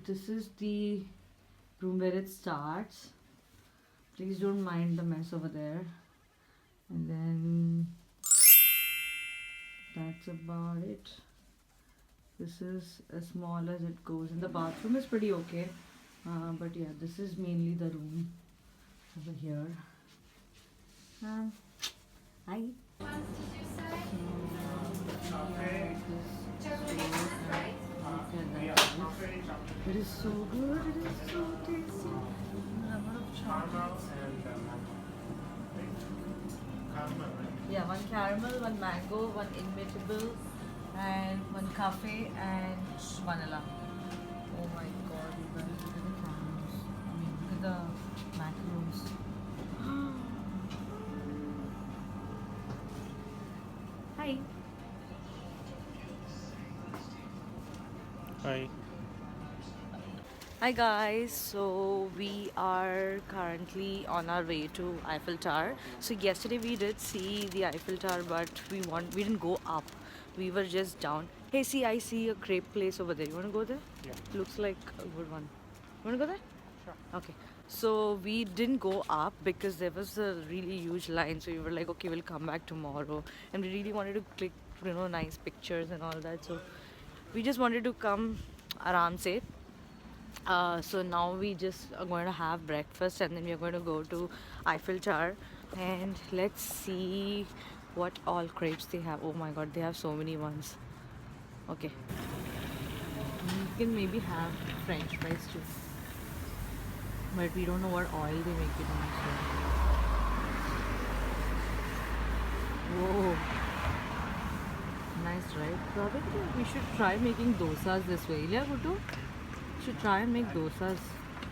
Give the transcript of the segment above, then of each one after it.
this is the room where it starts. Please don't mind the mess over there. And then that's about it. This is as small as it goes, and the bathroom is pretty okay. But yeah, this is mainly the room over here. Hi. It is so good. It is so tasty. Number of chocolates. Yeah, one caramel, one mango, one imitable, and one cafe and vanilla. Oh my god, you guys, look at the caramels. I mean, look at the macaroons. Hi. Hi. Hi guys, so we are currently on our way to Eiffel Tower. So yesterday we did see the Eiffel Tower, but we didn't go up. We were just down. Hey, see, I see a crepe place over there. You want to go there? Yeah. Looks like a good one. You want to go there? Sure. Okay. So we didn't go up because there was a really huge line. So we were like, okay, we'll come back tomorrow. And we really wanted to click, nice pictures and all that. So we just wanted to come aram se. So now we just are going to have breakfast and then we are going to go to Eiffel Tower and let's see what all crepes they have. Oh my god, they have so many ones. Okay. You can maybe have French fries too. But we don't know what oil they make it on. So. Whoa. Nice, right? Probably we should try making dosas this way. Yeah, Gutu? Should try and make dosas.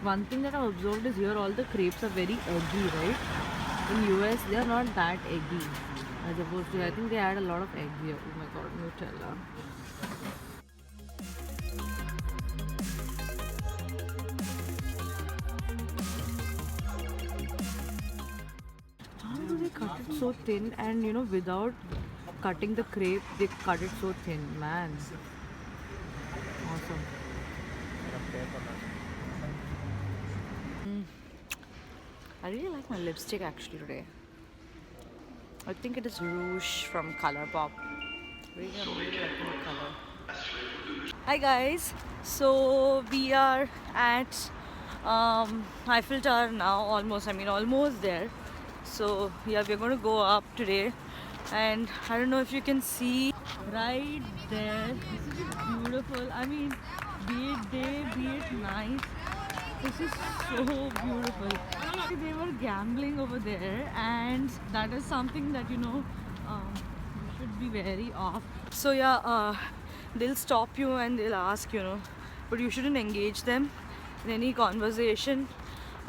One thing that I've observed is here all the crepes are very eggy, right? In US they are not that eggy as opposed to, I think they add a lot of egg here. Oh my god, Nutella. How do they cut it so thin and without cutting the crepe they cut it so thin, man. Awesome. I really like my lipstick actually today. I think it is Rouge from Colourpop. Really, I'm really liking the color. Hi guys, so we are at Eiffel Tower now, almost there. So yeah, we're going to go up today and I don't know if you can see right there. This is beautiful. I mean, be it day, be it night, this is so beautiful. They were gambling over there and that is something that you should be very off. So yeah, they'll stop you and they'll ask, but you shouldn't engage them in any conversation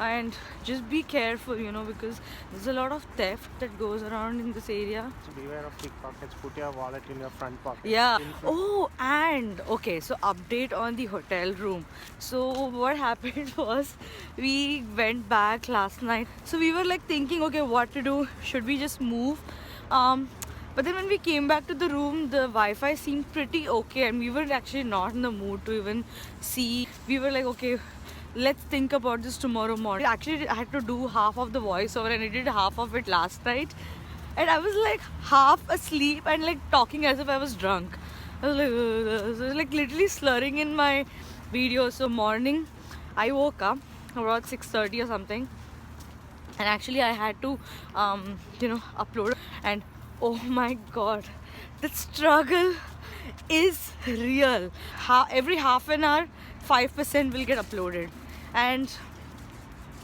and just be careful, because there's a lot of theft that goes around in this area. So beware of pickpockets. Put your wallet in your front pocket. Yeah. Oh, and okay, so update on the hotel room. So what happened was we went back last night. So we were like thinking, okay, what to do? Should we just move? But then when we came back to the room, the Wi-Fi seemed pretty okay and we were actually not in the mood to even see. We were like, okay, let's think about this tomorrow morning. Actually, I had to do half of the voiceover and I did half of it last night. And I was like half asleep and like talking as if I was drunk. I was like literally slurring in my video. So morning, I woke up about 6:30 or something. And actually I had to, upload. And oh my god, the struggle is real. Every half an hour, 5% will get uploaded. And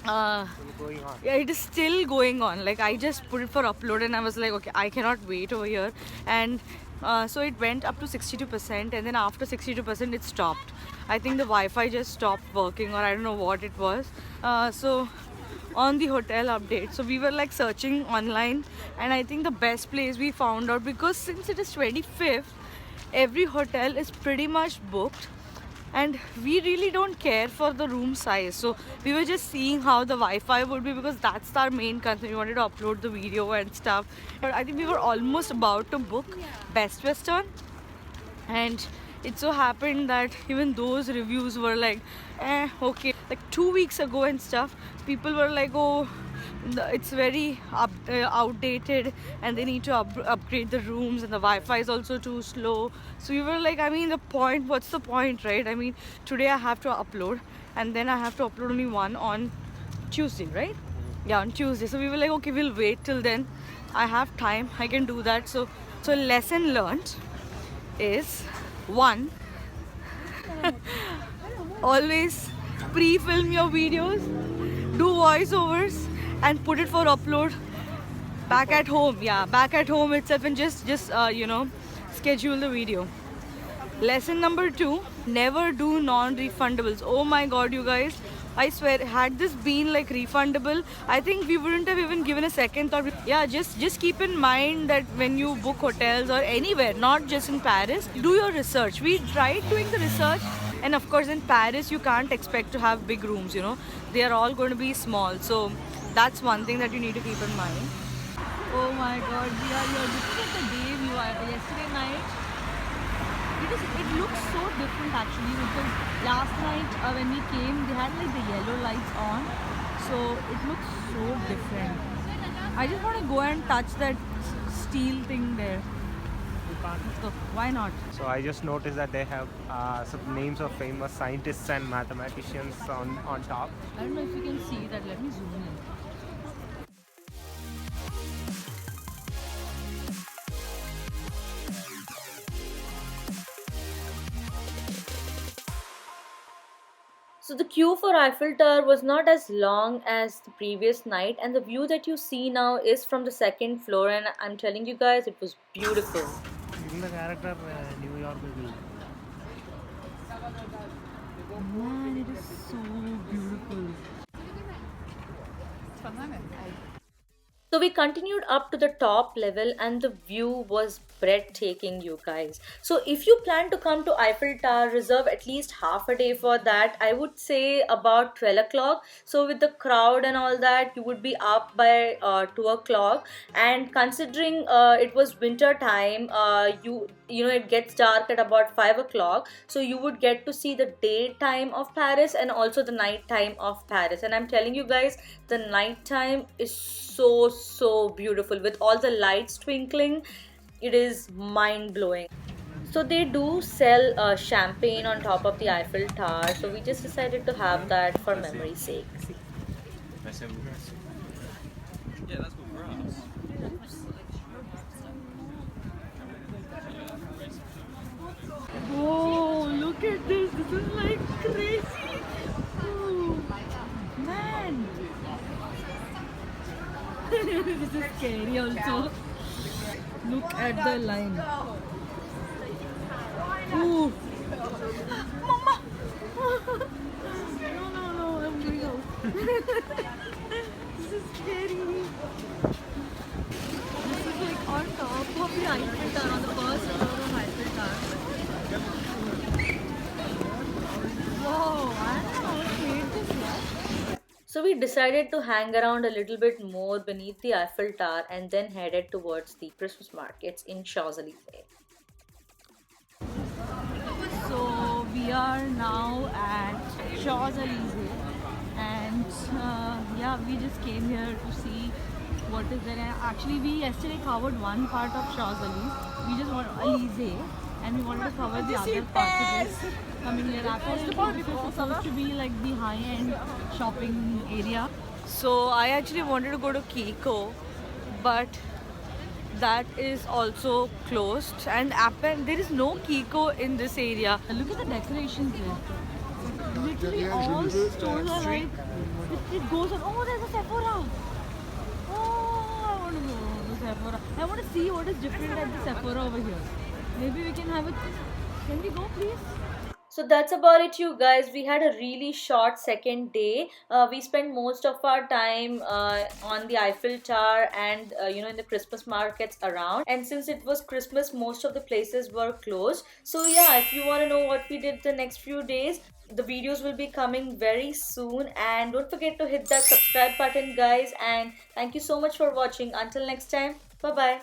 Going on. yeah, it is still going on. Like I just put it for upload and I was like, okay, I cannot wait over here. And so it went up to 62% and then after 62% it stopped. I think the Wi-Fi just stopped working or I don't know what it was. So on the hotel update, so we were like searching online and I think the best place we found out, because since it is 25th, every hotel is pretty much booked and we really don't care for the room size. So we were just seeing how the Wi-Fi would be because that's our main concern. We wanted to upload the video and stuff. But I think we were almost about to book Best Western and it so happened that even those reviews were like, okay. Like 2 weeks ago and stuff, people were like, oh, it's very outdated, and they need to upgrade the rooms, and the Wi-Fi is also too slow. So we were like, I mean, what's the point, right? I mean, today I have to upload, and then I have to upload only one on Tuesday, right? Yeah, on Tuesday. So we were like, okay, we'll wait till then. I have time, I can do that. So lesson learned is, one, always pre-film your videos, do voiceovers, and put it for upload back at home. Yeah, back at home itself, and just schedule the video. Lesson number 2, never do non-refundables. Oh my god, you guys, I swear, had this been like refundable, I think we wouldn't have even given a second thought. Yeah, just keep in mind that when you book hotels or anywhere, not just in Paris, do your research. We tried doing the research, and of course in Paris you can't expect to have big rooms, they are all going to be small. So that's one thing that you need to keep in mind. Oh my god, we are here. This is the day we were yesterday night. It looks so different actually, because last night when we came, they had like the yellow lights on, so it looks so different. I just want to go and touch that steel thing there. Let's go. Why not? So I just noticed that they have some names of famous scientists and mathematicians on top. I don't know if you can see that. Let me zoom in. So the queue for Eiffel Tower was not as long as the previous night, and the view that you see now is from the second floor, and I'm telling you guys, it was beautiful. In the character New York movie. Man, it is so beautiful. So we continued up to the top level, and the view was breathtaking, you guys. So if you plan to come to Eiffel Tower, reserve at least half a day for that. I would say about 12 o'clock. So with the crowd and all that, you would be up by 2 o'clock. And considering it was winter time, it gets dark at about 5 o'clock. So you would get to see the daytime of Paris and also the nighttime of Paris. And I'm telling you guys, the nighttime is so beautiful with all the lights twinkling. It is mind-blowing. So they do sell champagne on top of the Eiffel Tower, so we just decided to have that for memory's sake. Yeah, that's good for us. Oh, look at this. This is like crazy. Oh, man. This is scary also. Look at the line. Ooh. Mama. No, I'm going out. This is scary. This is like on top of the Eiffel Tower, on the first floor of Eiffel Tower. Whoa, I don't know how to create this yet. So we decided to hang around a little bit more beneath the Eiffel Tower and then headed towards the Christmas markets in Champs-Elysees. So we are now at Champs-Elysees, and yeah, we just came here to see what is there. And actually, we yesterday covered one part of Champs-Elysees. We just want Elysee, and we wanted to cover the other part of this coming here. Apparently, this is supposed to be like the high-end shopping area. So I actually wanted to go to Kiko, but that is also closed, and there is no Kiko in this area. Look at the decorations here. Literally all stores are like, it goes on. Oh, there's a Sephora. Oh, I want to go to Sephora. I want to see what is different at the Sephora over here. Maybe we can have it. Can we go, please? So that's about it, you guys. We had a really short second day. We spent most of our time on the Eiffel Tower and in the Christmas markets around. And since it was Christmas, most of the places were closed. So yeah, if you want to know what we did the next few days, the videos will be coming very soon. And don't forget to hit that subscribe button, guys. And thank you so much for watching. Until next time, bye bye.